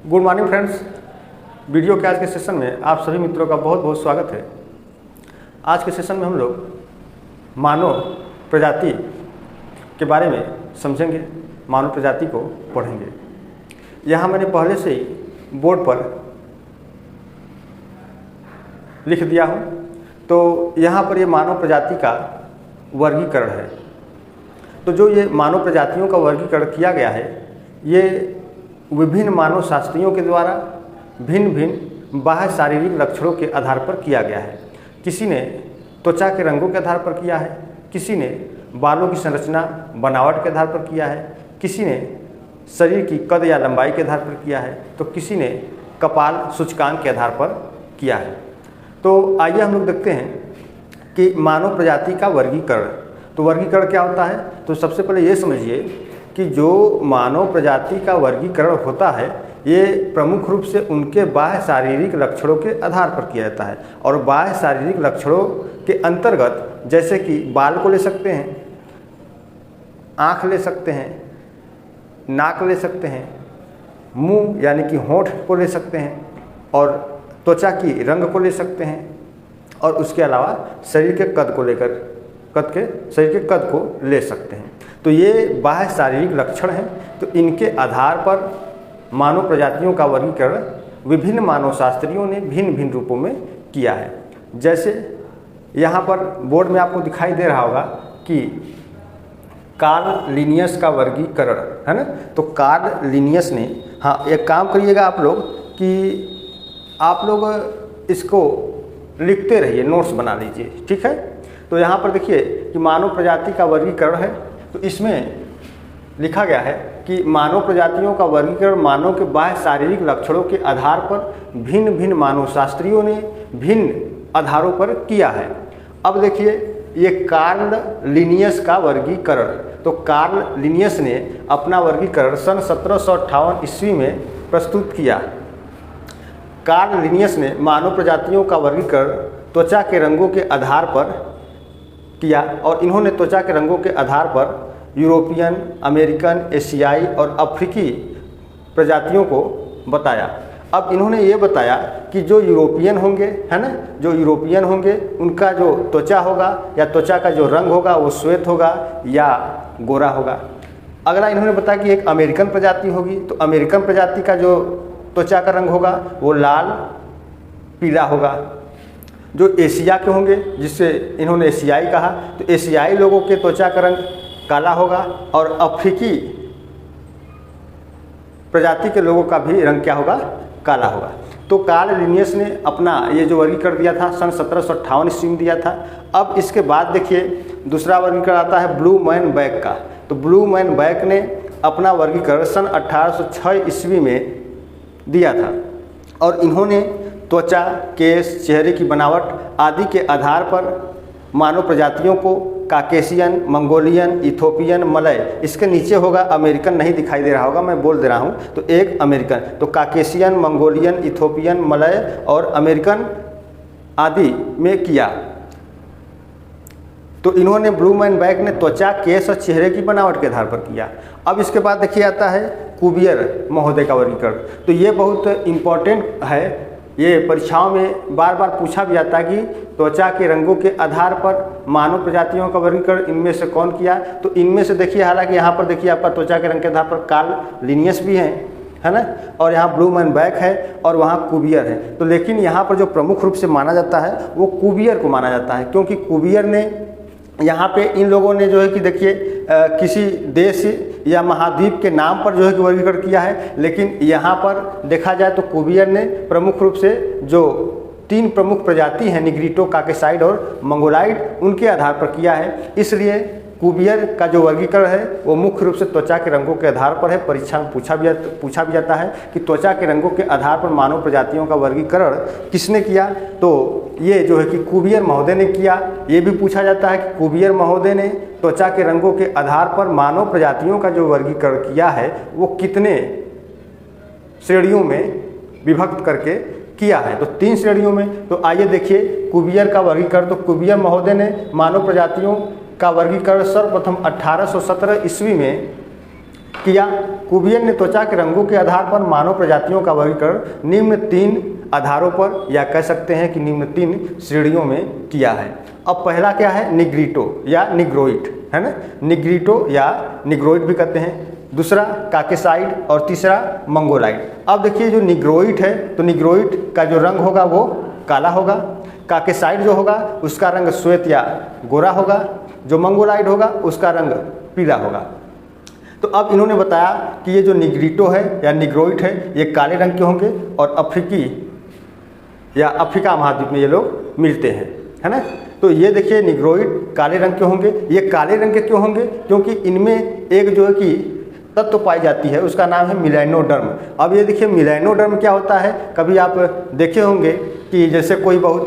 Good morning friends. Video के आज के सेशन में आप सभी मित्रों का बहुत बहुत स्वागत है। आज के सेशन में हम लोग मानव प्रजाति के बारे में समझेंगे, मानव प्रजाति को पढ़ेंगे। यहाँ मैंने पहले से ही बोर्ड पर लिख दिया हूँ। तो यहाँ पर ये मानव प्रजाति का वर्गीकरण है। तो जो ये मानव प्रजातियों का वर्गीकरण किया गया है, ये विभिन्न मानव शास्त्रियों के द्वारा भिन्न भिन्न बाह्य शारीरिक लक्षणों के आधार पर किया गया है। किसी ने त्वचा के रंगों के आधार पर किया है, किसी ने बालों की संरचना बनावट के आधार पर किया है, किसी ने शरीर की कद या लंबाई के आधार पर किया है, तो किसी ने कपाल सूचकांक के आधार पर किया है। तो आइए हम लोग देखते हैं कि मानव प्रजाति का वर्गीकरण। तो वर्गीकरण क्या होता है? तो सबसे पहले ये समझिए कि जो मानव प्रजाति का वर्गीकरण होता है, ये प्रमुख रूप से उनके बाह्य शारीरिक लक्षणों के आधार पर किया जाता है। और बाह्य शारीरिक लक्षणों के अंतर्गत जैसे कि बाल को ले सकते हैं, आँख ले सकते हैं, नाक ले सकते हैं, मुंह यानी कि होंठ को ले सकते हैं, और त्वचा की रंग को ले सकते हैं, और उसके अलावा शरीर के कद को लेकर शरीर के कद को ले सकते हैं। तो ये बाह्य शारीरिक लक्षण हैं। तो इनके आधार पर मानव प्रजातियों का वर्गीकरण विभिन्न मानव शास्त्रियों ने भिन्न भिन्न रूपों में किया है। जैसे यहाँ पर बोर्ड में आपको दिखाई दे रहा होगा कि कार्ल लिनियस का वर्गीकरण है ना। तो कार्ल लिनियस ने, हाँ, एक काम करिएगा आप लोग कि आप लोग इसको लिखते रहिए, नोट्स बना लीजिए, ठीक है। तो यहाँ पर देखिए कि मानव प्रजाति का वर्गीकरण है। तो इसमें लिखा गया है कि मानव प्रजातियों का वर्गीकरण मानव के बाह्य शारीरिक लक्षणों के आधार पर भिन्न भिन्न मानव शास्त्रियों ने भिन्न आधारों पर किया है। अब देखिए ये कार्ल लिनियस का वर्गीकरण। तो कार्ल लिनियस ने अपना वर्गीकरण सन 1758 ईस्वी में प्रस्तुत किया। कार्ल लिनियस ने मानव प्रजातियों का वर्गीकरण त्वचा के रंगों के आधार पर किया, और इन्होंने त्वचा के रंगों के आधार पर यूरोपियन, अमेरिकन, एशियाई और अफ्रीकी प्रजातियों को बताया। अब इन्होंने ये बताया कि जो यूरोपियन होंगे, है ना, जो यूरोपियन होंगे उनका जो त्वचा होगा या त्वचा का जो रंग होगा वो श्वेत होगा या गोरा होगा। अगला इन्होंने बताया कि एक अमेरिकन प्रजाति होगी, तो अमेरिकन प्रजाति का जो त्वचा का रंग होगा वो लाल पीला होगा। जो एशिया के होंगे, जिससे इन्होंने एशियाई कहा, तो एशियाई लोगों के त्वचा का रंग काला होगा, और अफ्रीकी प्रजाति के लोगों का भी रंग क्या होगा? काला होगा। तो कार्ल लिनियस ने अपना ये जो वर्गीकरण दिया था सन 1758 ईस्वी में दिया था। अब इसके बाद देखिए दूसरा वर्गीकरण आता है ब्लू मैन बैक का। तो ब्लू मैन बैक ने अपना वर्गीकरण सन 1806 ईस्वी में दिया था, और इन्होंने त्वचा, केस, चेहरे की बनावट आदि के आधार पर मानव प्रजातियों को काकेशियन, मंगोलियन, इथोपियन, मलय, इसके नीचे होगा अमेरिकन, नहीं दिखाई दे रहा होगा, मैं बोल दे रहा हूँ। तो एक अमेरिकन, तो काकेशियन, मंगोलियन, इथोपियन, मलय और अमेरिकन आदि में किया। तो इन्होंने ब्लू मैन बैक ने त्वचा, केस और चेहरे की बनावट के आधार पर किया। अब इसके बाद देखिए आता है कुवियर महोदय का वर्गीकरण। तो ये बहुत इम्पॉर्टेंट है, ये परीक्षाओं में बार बार पूछा भी जाता है कि त्वचा के रंगों के आधार पर मानव प्रजातियों का वर्गीकरण इनमें से कौन किया। तो इनमें से देखिए, हालांकि यहाँ पर देखिए आपका त्वचा के रंग के आधार पर कार्ल लिनियस भी हैं, है ना, और यहाँ ब्लू मैन बैक है और वहाँ कुवियर है। तो लेकिन यहाँ पर जो प्रमुख रूप से माना जाता है वो कुवियर को माना जाता है, क्योंकि कुवियर ने यहाँ पे इन लोगों ने जो है कि देखिए किसी देश या महाद्वीप के नाम पर जो है कि वर्गीकरण किया है। लेकिन यहाँ पर देखा जाए तो कुवियर ने प्रमुख रूप से जो 3 प्रमुख प्रजाति हैं, निग्रिटो, काकेसाइड और मंगोलाइड, उनके आधार पर किया है। इसलिए कुवियर का जो वर्गीकरण है वो मुख्य रूप से त्वचा के रंगों के आधार पर है। परीक्षा में पूछा भी जाता है कि त्वचा के रंगों के आधार पर मानव प्रजातियों का वर्गीकरण किसने किया। तो ये जो है कि कुवियर महोदय ने किया। ये भी पूछा जाता है कि कुवियर महोदय ने त्वचा के रंगों के आधार पर मानव प्रजातियों का जो वर्गीकरण किया है वो कितने श्रेणियों में विभक्त करके किया है। तो 3 श्रेणियों में। तो आइए देखिए कुवियर का वर्गीकरण। तो कुवियर महोदय ने मानव प्रजातियों का वर्गीकरण सर्वप्रथम 1817 ईस्वी में किया। कुवियन ने त्वचा के रंगों के आधार पर मानव प्रजातियों का वर्गीकरण निम्न 3 आधारों पर, या कह सकते हैं कि निम्न 3 श्रेणियों में किया है। अब पहला क्या है, निग्रिटो या निग्रोइड, है ना, निग्रिटो या निग्रोइड भी कहते हैं। दूसरा काकेसाइड और तीसरा मंगोलाइड। अब देखिए जो निग्रोइड है तो निग्रोइड का जो रंग होगा वो काला होगा, काकेसाइड जो होगा उसका रंग श्वेत या गोरा होगा, जो मंगोलाइड होगा उसका रंग पीला होगा। तो अब इन्होंने बताया कि ये जो निग्रिटो है या निग्रोइड है ये काले रंग के होंगे और अफ्रीकी या अफ्रीका महाद्वीप में ये लोग मिलते हैं, है ना। तो ये देखिए निग्रोइड काले रंग के होंगे। ये काले रंग के क्यों होंगे, क्योंकि इनमें एक जो है कि तत्व पाई जाती है उसका नाम है मिलेनोडर्म। अब ये देखिए मिलेनोडर्म क्या होता है, कभी आप देखे होंगे कि जैसे कोई बहुत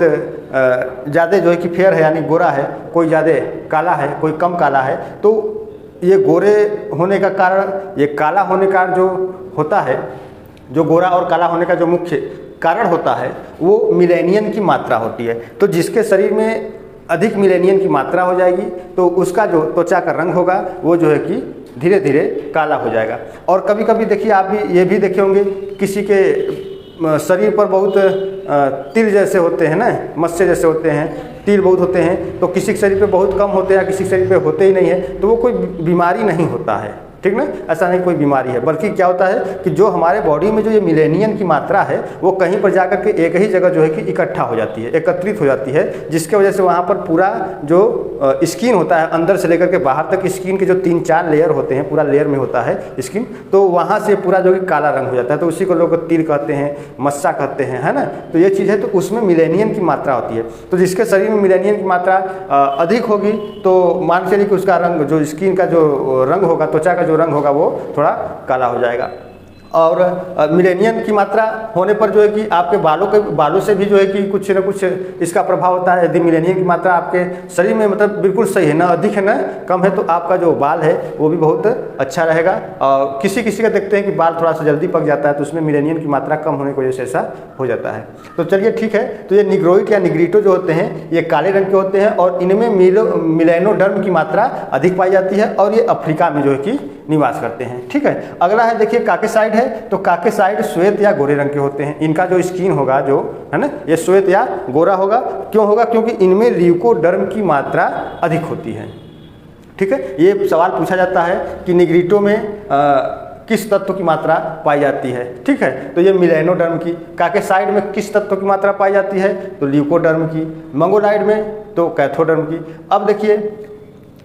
ज़्यादा जो है कि फेयर है यानी गोरा है, कोई ज़्यादा काला है, कोई कम काला है, तो ये गोरे होने का कारण, ये काला होने का जो होता है, जो गोरा और काला होने का जो मुख्य कारण होता है वो मिलेनियन की मात्रा होती है। तो जिसके शरीर में अधिक मिलेनियन की मात्रा हो जाएगी तो उसका जो त्वचा का रंग होगा वो जो है कि धीरे धीरे काला हो जाएगा। और कभी कभी देखिए आप भी ये भी देखे होंगे किसी के शरीर पर बहुत तिल जैसे होते हैं ना, मत्स्य जैसे होते हैं, तिल बहुत होते हैं, तो किसी के शरीर पे बहुत कम होते हैं या किसी के शरीर पे होते ही नहीं है, तो वो कोई बीमारी नहीं होता है, ठीक ना, ऐसा नहीं कोई बीमारी है, बल्कि क्या होता है कि जो हमारे बॉडी में जो ये मिलेनियन की मात्रा है वो कहीं पर जाकर के एक ही जगह जो है कि इकट्ठा हो जाती है, एकत्रित हो जाती है, जिसके वजह से वहाँ पर पूरा जो स्किन होता है अंदर से लेकर के बाहर तक, स्किन के जो 3-4 लेयर होते हैं, पूरा लेयर में होता है स्किन, तो वहाँ से पूरा जो है काला रंग हो जाता है। तो उसी को लोग तिल कहते हैं, मस्सा कहते हैं, है ना। तो ये चीज़ है, तो उसमें मिलेनियन की मात्रा होती है। तो जिसके शरीर में मिलेनियन की मात्रा अधिक होगी तो मान के चलिए कि उसका रंग, जो स्किन का जो रंग होगा, त्वचा का जो रंग होगा वो थोड़ा काला हो जाएगा। और मिलेनियन की मात्रा होने पर जो है कि आपके बालों से भी जो है कि कुछ न कुछ इसका प्रभाव होता है। यदि मिलेनियन की मात्रा आपके शरीर में मतलब बिल्कुल सही है, ना अधिक है ना कम है, तो आपका जो बाल है वो भी बहुत अच्छा रहेगा। और किसी किसी का देखते हैं कि बाल थोड़ा सा जल्दी पक जाता है, तो उसमें मिलेनियन की मात्रा कम होने की वजह से ऐसा हो जाता है। तो चलिए ठीक है, तो ये निग्रोइड या निग्रिटो जो होते हैं ये काले रंग के होते हैं और इनमें मिलेनोडर्म की मात्रा अधिक पाई जाती है और ये अफ्रीका में जो है कि निवास करते हैं। ठीक है, अगला है देखिए काकेसाइड है। तो काकेसाइड श्वेत या गोरे रंग के होते हैं। इनका जो स्किन होगा जो है ना ये श्वेत या गोरा होगा। क्यों होगा? क्योंकि इनमें ल्यूकोडर्म की मात्रा अधिक होती है। ठीक है, ये सवाल पूछा जाता है कि निग्रिटो में किस तत्व की मात्रा पाई जाती है। ठीक है, तो ये मिलेनोडर्म की। काकेसाइड में किस तत्व की मात्रा पाई जाती है? तो ल्यूकोडर्म की। मंगोलाइड में तो कैथोडर्म की। अब देखिए,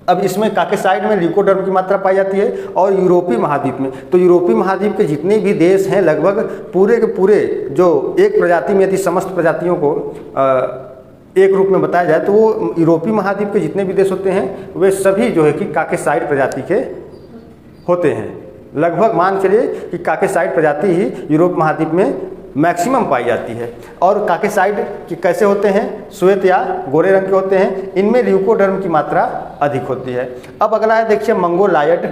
अब इसमें काकेसाइड में ल्यूकोडर्म की मात्रा पाई जाती है और यूरोपीय महाद्वीप में, तो यूरोपीय महाद्वीप के जितने भी देश हैं लगभग पूरे के पूरे, जो एक प्रजाति में यदि समस्त प्रजातियों को एक रूप में बताया जाए तो वो यूरोपीय महाद्वीप के जितने भी देश होते हैं वे सभी जो है कि काकेसाइड प्रजाति के होते हैं। लगभग मान चलिए कि काकेसाइड प्रजाति ही यूरोप महाद्वीप में मैक्सिमम पाई जाती है। और काकेसाइड कैसे होते हैं? श्वेत या गोरे रंग के होते हैं। इनमें ल्यूकोडर्म की मात्रा अधिक होती है। अब अगला है देखिए मंगोलायड।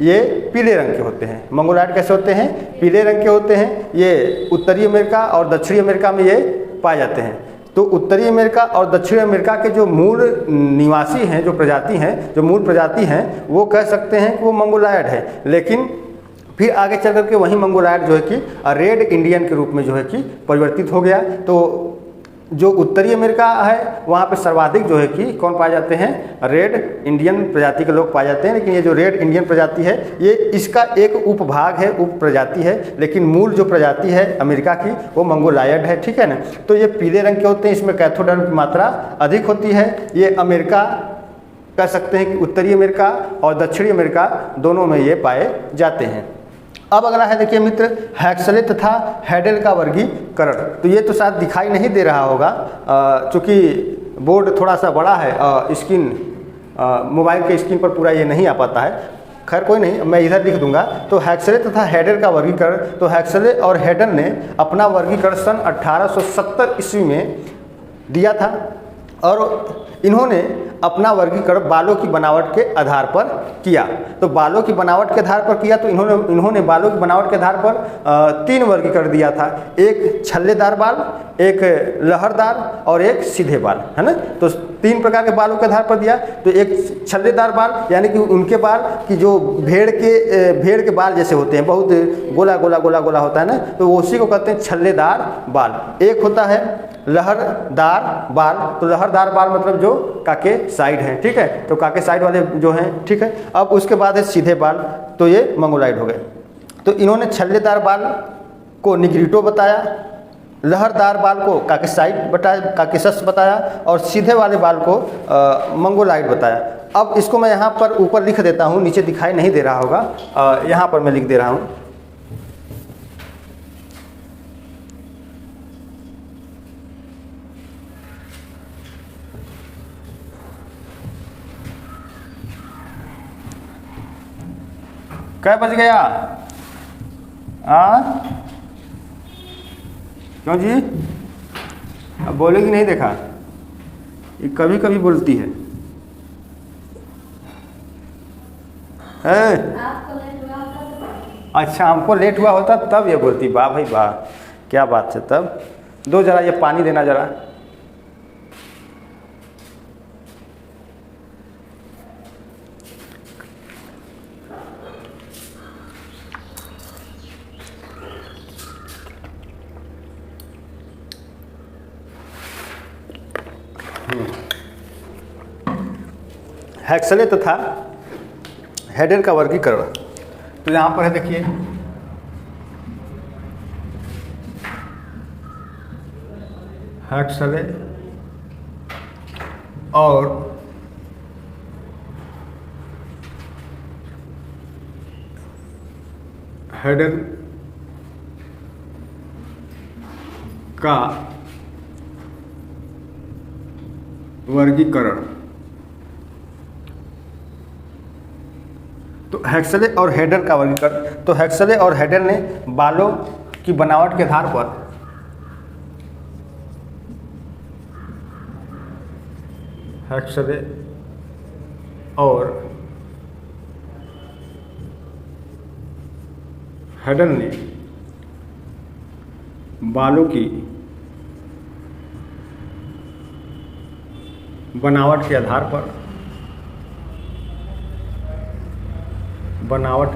ये पीले रंग के होते हैं। मंगोलायड कैसे होते हैं? पीले रंग के होते हैं। ये उत्तरी अमेरिका और दक्षिणी अमेरिका में ये पाए जाते हैं। तो उत्तरी अमेरिका और दक्षिणी अमेरिका के जो मूल निवासी हैं, जो प्रजाति हैं, जो मूल प्रजाति हैं, वो कह सकते हैं कि वो मंगोलायड है। लेकिन फिर आगे चल करके वही मंगोलायड जो है कि रेड इंडियन के रूप में जो है कि परिवर्तित हो गया। तो जो उत्तरी अमेरिका है वहाँ पे सर्वाधिक जो है कि कौन पाए जाते हैं? रेड इंडियन प्रजाति के लोग पाए जाते हैं। लेकिन ये जो रेड इंडियन प्रजाति है ये इसका एक उपभाग है, उप प्रजाति है, लेकिन मूल जो प्रजाति है अमेरिका की वो मंगोलायड है। ठीक है ना। तो ये पीले रंग के होते हैं, इसमें कैथोडर्म की मात्रा अधिक होती है। ये अमेरिका कह सकते हैं कि उत्तरी अमेरिका और दक्षिणी अमेरिका दोनों में ये पाए जाते हैं। अब अगला है देखिए मित्र, हैक्सले तथा हैडेल का वर्गीकरण। तो ये तो शायद दिखाई नहीं दे रहा होगा चूँकि बोर्ड थोड़ा सा बड़ा है, स्क्रीन मोबाइल के स्क्रीन पर पूरा ये नहीं आ पाता है। खैर कोई नहीं, मैं इधर लिख दूंगा। तो हैक्सले तथा हैडेल का वर्गीकरण, तो हैक्सले और हैडेल ने अपना वर्गीकरण सन 1870 ईस्वी में दिया था और इन्होंने अपना वर्गीकरण बालों की बनावट के आधार पर किया। तो बालों की बनावट के आधार पर किया तो इन्होंने बालों की बनावट के आधार पर 3 वर्गीकरण दिया था। एक छल्लेदार बाल, एक लहरदार और एक सीधे बाल, है ना। तो तीन प्रकार के बालों के आधार पर दिया। तो एक छल्लेदार बाल यानी कि उनके बाल कि जो भेड़ के बाल जैसे होते हैं, बहुत गोला गोला गोला गोला होता है ना, तो उसी को कहते हैं छल्लेदार बाल। एक होता है लहरदार बाल, तो लहरदार बाल मतलब जो काके साइड हैं, ठीक है, तो काके साइड वाले जो हैं, ठीक है। अब उसके बाद है सीधे बाल, तो ये मंगोलाइड हो गए। तो इन्होंने छल्लेदार बाल को निग्रिटो बताया, लहरदार बाल को काकेसाइड बताया, काकेसस बताया, और सीधे वाले बाल को मंगोलाइड बताया। अब इसको मैं यहाँ पर ऊपर लिख देता हूँ, नीचे दिखाई नहीं दे रहा होगा, यहाँ पर मैं लिख दे रहा हूँ। क्या बज गया? क्यों जी? अब बोलेगी नहीं, देखा ये कभी कभी बोलती है। अच्छा, हमको लेट हुआ होता तब ये बोलती। वाह भाई वाह, क्या बात है। तब दो जरा ये पानी देना जरा। हेक्सले तथा हेडर का वर्गीकरण, तो यहाँ पर है देखिए, हेक्सले और हेडर का वर्गीकरण। तो हेक्सले और हेडर का वर्गीकरण, तो हेक्सले और हेडर ने बालों की बनावट के आधार पर हेक्सले और हेडर ने बालों की बनावट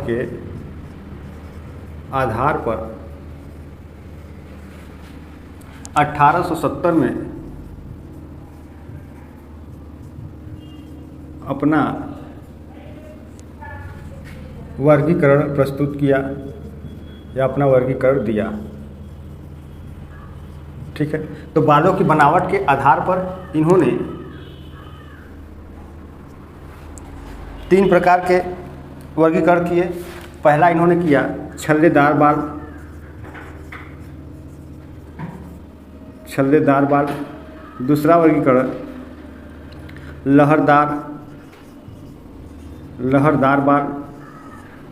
के आधार पर 1870 में अपना वर्गीकरण प्रस्तुत किया या अपना वर्गीकरण दिया, ठीक है। तो बालों की बनावट के आधार पर इन्होंने 3 प्रकार के वर्गीकरण किए। पहला इन्होंने किया छल्लेदार बाल, दूसरा वर्गीकरण लहरदार बाल,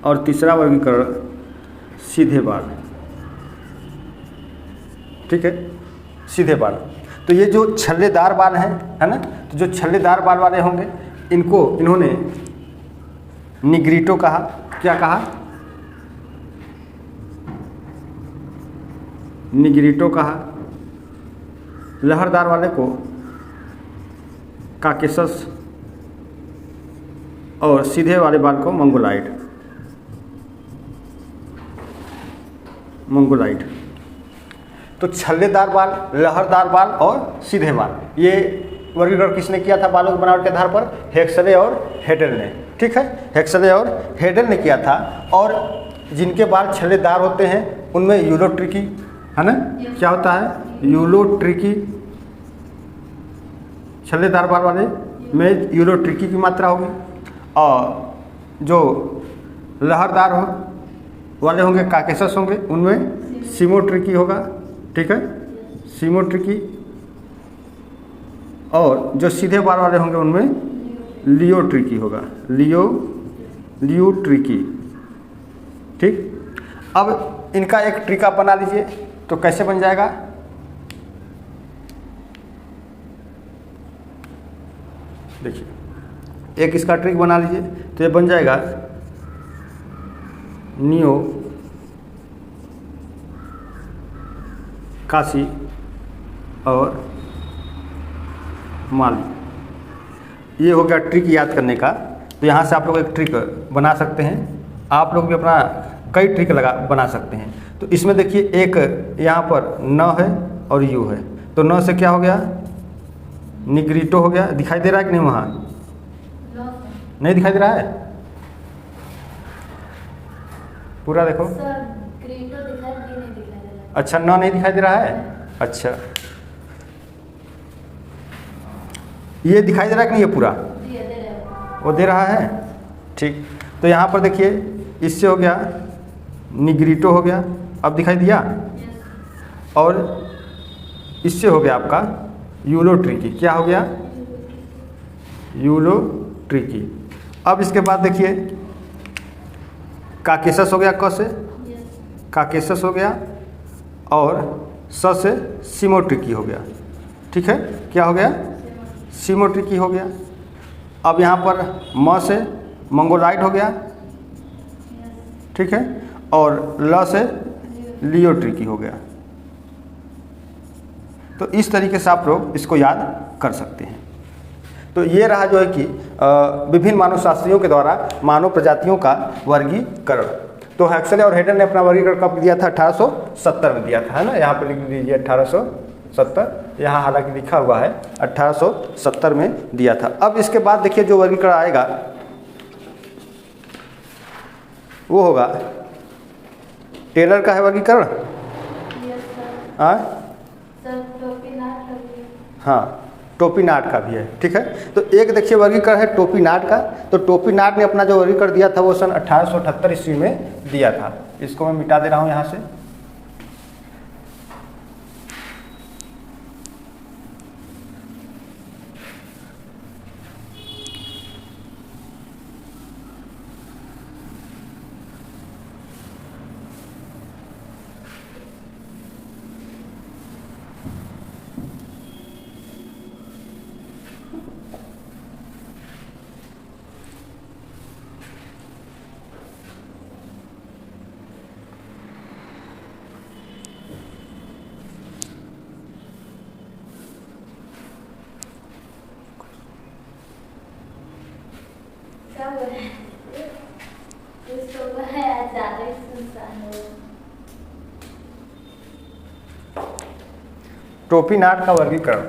और तीसरा वर्गीकरण सीधे बाल, ठीक है, सीधे बाल। तो ये जो छल्लेदार बाल हैं, है ना, तो जो छल्लेदार बाल वाले होंगे इनको इन्होंने निग्रिटो कहा। क्या कहा? निग्रिटो कहा। लहरदार वाले को काकेसस और सीधे वाले बाल को मंगोलाइड। तो छल्लेदार बाल, लहरदार बाल और सीधे बाल, ये वर्गीकरण किसने किया था बालों की बनावट के आधार पर? हेक्सले और हेडर ने, ठीक है, हेक्सले और हेडर ने किया था। और जिनके बाल छल्लेदार होते हैं उनमें यूलोट्रिकी, है ना, क्या होता है? यूलोट्रिकी। छल्लेदार बाल वाले में यूलोट्रिकी की मात्रा होगी, और जो लहरदार वाले होंगे काकेसस होंगे, उनमें सीमोट्रिकी होगा, ठीक है, सीमोट्रिकी। और जो सीधे बाल वाले होंगे उनमें लियोट्रिकी होगा, लियोट्रिकी, ठीक। अब इनका एक ट्रिका बना लीजिए, तो कैसे बन जाएगा? देखिए, एक इसका ट्रिक बना लीजिए, तो ये बन जाएगा नियो काशी और माली। ये हो गया ट्रिक याद करने का। तो यहाँ से आप लोग एक ट्रिक बना सकते हैं, आप लोग भी अपना कई ट्रिक बना सकते हैं। तो इसमें देखिए एक यहाँ पर न है और यू है, तो न से क्या हो गया, निग्रीटो हो गया। दिखाई दे रहा है कि नहीं, वहाँ नहीं दिखाई दे रहा है, पूरा देखो। अच्छा, न नहीं दिखाई दे रहा है। अच्छा, ये दिखाई दे रहा है कि नहीं, ये पूरा वो दे रहा है, ठीक। तो यहाँ पर देखिए इससे हो गया निग्रीटो हो गया, अब दिखाई दिया। और इससे हो गया आपका यूलो ट्रिकी, क्या हो गया, यूलो ट्रिकी। अब इसके बाद देखिए काकेसस हो गया, क से काकेसस हो गया, और स से सिमोट्रिकी हो गया, ठीक है। क्या हो गया, सिमोट्रिकी हो गया। अब यहाँ पर म से मंगोलाइड हो गया, ठीक है, और ल से लियोट्रिकी हो गया। तो इस तरीके से आप लोग इसको याद कर सकते हैं। तो ये रहा जो है कि विभिन्न मानवशास्त्रियों के द्वारा मानव प्रजातियों का वर्गीकरण। तो हैक्सले और हेडन ने अपना वर्गीकरण कब दिया था, 1870 में दिया था, है ना। यहाँ पर लिख दीजिए 1870, यहाँ हालांकि लिखा हुआ है 1870 में दिया था। अब इसके बाद देखिए जो वर्गीकरण आएगा वो होगा टेलर का है वर्गीकरण। हाँ, टोपीनाट का भी है, ठीक है। तो एक देखिए वर्गीकरण है टोपीनाट का। तो टोपीनाट ने अपना जो वर्गीकरण दिया था वो सन 1878 ईस्वी में दिया था। इसको मैं मिटा दे रहा हूँ यहाँ से। टोपीनाट का वर्गीकरण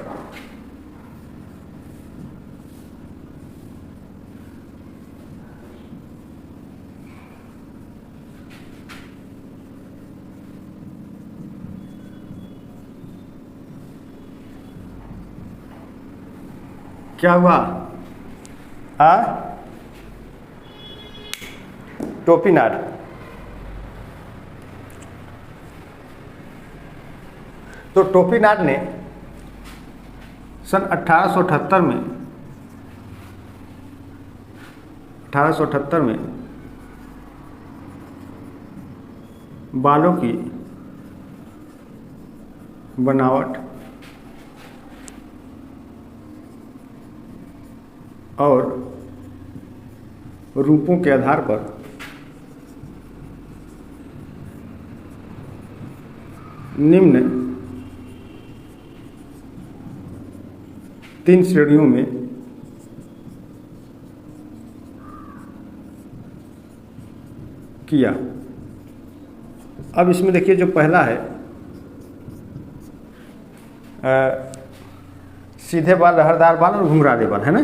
क्या हुआ, टोपीनाट। तो टोपीनाट ने सन 1878 में बालों की बनावट और रूपों के आधार पर निम्न 3 श्रेणियों में किया। अब इसमें देखिए जो पहला है सीधे बाल, लहरदार बाल और घुंघराले बाल, है ना।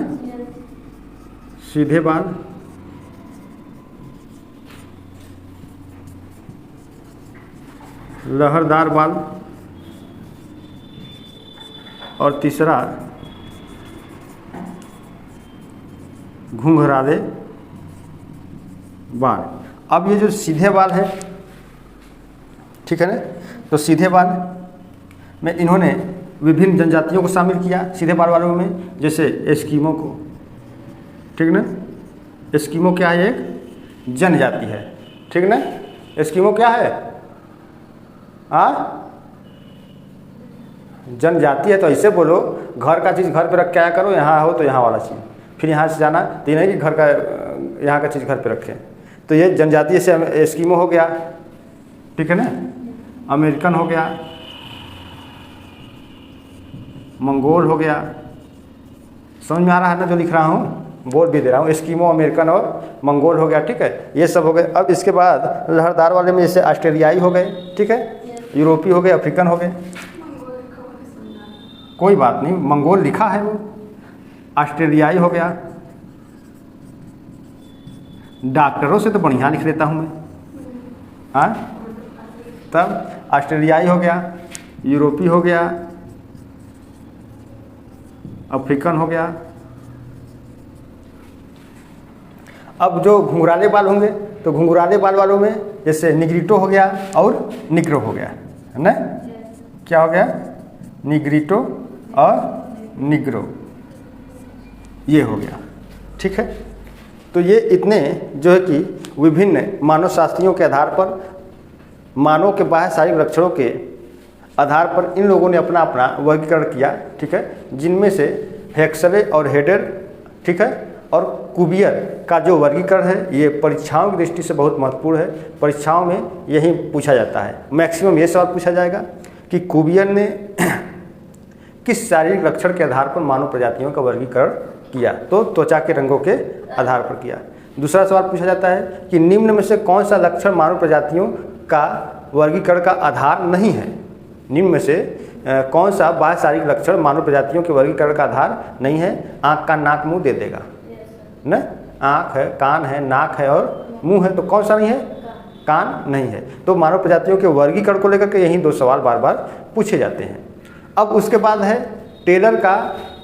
सीधे बाल, लहरदार बाल, और तीसरा घुंघराले बाल। अब ये जो सीधे बाल है, ठीक है ना, तो सीधे बाल में इन्होंने विभिन्न जनजातियों को शामिल किया सीधे बाल वालों में, जैसे एस्किमो को, ठीक ना। एस्किमो क्या है, एक जनजाति है, ठीक ना। एस्किमो क्या है, जनजाति है। तो ऐसे बोलो, घर का चीज़ घर पे रख के आया करो, यहाँ हो तो यहाँ वाला चीज़, फिर यहाँ से जाना तो नहीं कि घर का यहाँ का चीज़ घर पे रखें। तो ये जनजाति से एस्किमो हो गया, ठीक है ना। अमेरिकन हो गया, मंगोल हो गया, समझ में आ रहा है ना जो लिख रहा हूँ, बोल भी दे रहा हूँ। एस्किमो, अमेरिकन और मंगोल हो गया, ठीक है, ये सब हो गए। अब इसके बाद लहरदार वाले में जैसे ऑस्ट्रेलियाई हो गए, ठीक है, यूरोपीय हो गए, अफ्रीकन हो गए, कोई बात नहीं, मंगोल लिखा है वो, ऑस्ट्रेलियाई हो गया। डॉक्टरों से तो बढ़िया लिख लेता हूँ मैं, हाँ। तब ऑस्ट्रेलियाई हो गया, यूरोपीय हो गया, अफ्रीकन हो गया। अब जो घुंघराले बाल होंगे तो घुंघराले बाल वालों में जैसे निग्रिटो हो गया और निग्रो हो गया, है ना। क्या हो गया, निग्रिटो और निग्रो, ये हो गया, ठीक है। तो ये इतने जो है कि विभिन्न मानव शास्त्रियों के आधार पर, मानव के बाह्य शारीरिक लक्षणों के आधार पर इन लोगों ने अपना अपना वर्गीकरण किया, ठीक है, जिनमें से हेक्सले और हेडर, ठीक है, और कुबियर का जो वर्गीकरण है ये परीक्षाओं की दृष्टि से बहुत महत्वपूर्ण है। परीक्षाओं में यही पूछा जाता है, मैक्सिमम ये सवाल पूछा जाएगा कि कुबियर ने किस शारीरिक लक्षण के आधार पर मानव प्रजातियों का वर्गीकरण किया, तो त्वचा के रंगों के आधार पर किया। दूसरा सवाल पूछा जाता है कि निम्न में से कौन सा लक्षण मानव प्रजातियों का वर्गीकरण का आधार नहीं है। निम्न में से कौन सा बाह्य शारीरिक लक्षण मानव प्रजातियों के वर्गीकरण का आधार नहीं है। आँख, कान, नाक, मुंह दे देगा ना, आँख है, कान है, नाक है और मुंह है, तो कौन सा नहीं है, कान नहीं है। तो मानव प्रजातियों के वर्गीकरण को लेकर के यही दो सवाल बार बार पूछे जाते हैं। अब उसके बाद है टेलर का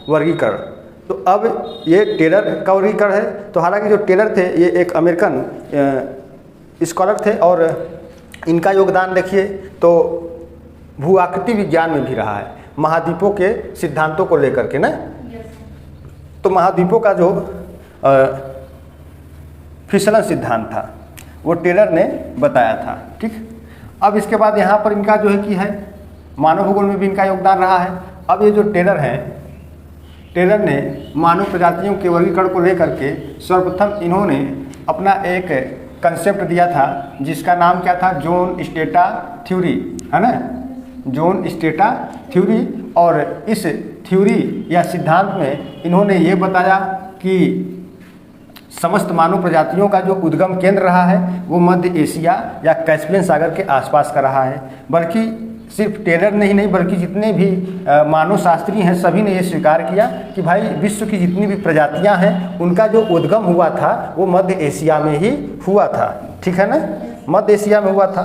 वर्गीकरण। तो अब ये टेलर का वर्गीकरण है। तो हालांकि जो टेलर थे ये एक अमेरिकन स्कॉलर थे और इनका योगदान देखिए तो भूआकृति विज्ञान में भी रहा है, महाद्वीपों के सिद्धांतों को लेकर के ना। तो महाद्वीपों का जो फिसलन सिद्धांत था वो टेलर ने बताया था, ठीक। अब इसके बाद यहाँ पर इनका जो है कि है मानव भूगोल में भी इनका योगदान रहा है। अब ये जो टेलर हैं, टेलर ने मानव प्रजातियों के वर्गीकरण को लेकर के सर्वप्रथम इन्होंने अपना एक कंसेप्ट दिया था जिसका नाम क्या था, जोन स्टेटा थ्योरी, है ना, जोन स्टेटा थ्योरी। और इस थ्योरी या सिद्धांत में इन्होंने ये बताया कि समस्त मानव प्रजातियों का जो उद्गम केंद्र रहा है वो मध्य एशिया या कैस्पियन सागर के आसपास का रहा है। बल्कि सिर्फ टेलर ने ही नहीं बल्कि जितने भी मानव शास्त्री हैं सभी ने ये स्वीकार किया कि भाई विश्व की जितनी भी प्रजातियां हैं उनका जो उद्गम हुआ था वो मध्य एशिया में ही हुआ था, ठीक है ना, मध्य एशिया में हुआ था।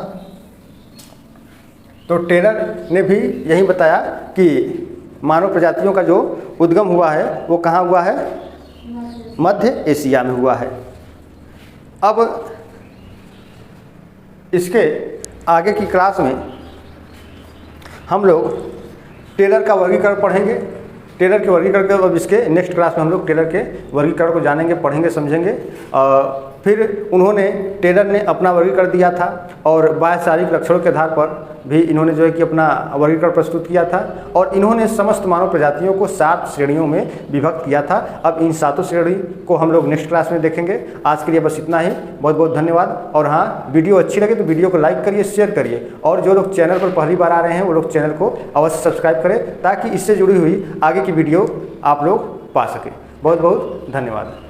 तो टेलर ने भी यही बताया कि मानव प्रजातियों का जो उद्गम हुआ है वो कहाँ हुआ है, मध्य एशिया में हुआ है। अब इसके आगे की क्लास में हम लोग टेलर का वर्गीकरण पढ़ेंगे। टेलर के वर्गीकरण के अब इसके नेक्स्ट क्लास में हम लोग टेलर के वर्गीकरण को जानेंगे, पढ़ेंगे, समझेंगे। फिर उन्होंने टेलर ने अपना वर्गीकरण दिया था और बाह्य शारीरिक लक्षणों के आधार पर भी इन्होंने जो है कि अपना वर्गीकरण प्रस्तुत किया था। और इन्होंने समस्त मानव प्रजातियों को 7 श्रेणियों में विभक्त किया था। अब इन 7 श्रेणी को हम लोग नेक्स्ट क्लास में देखेंगे। आज के लिए बस इतना ही, बहुत बहुत धन्यवाद। और हाँ, वीडियो अच्छी लगे तो वीडियो को लाइक करिए, शेयर करिए, और जो लोग चैनल पर पहली बार आ रहे हैं वो लोग चैनल को अवश्य सब्सक्राइब करें ताकि इससे जुड़ी हुई आगे की वीडियो आप लोग पा सकें। बहुत बहुत धन्यवाद।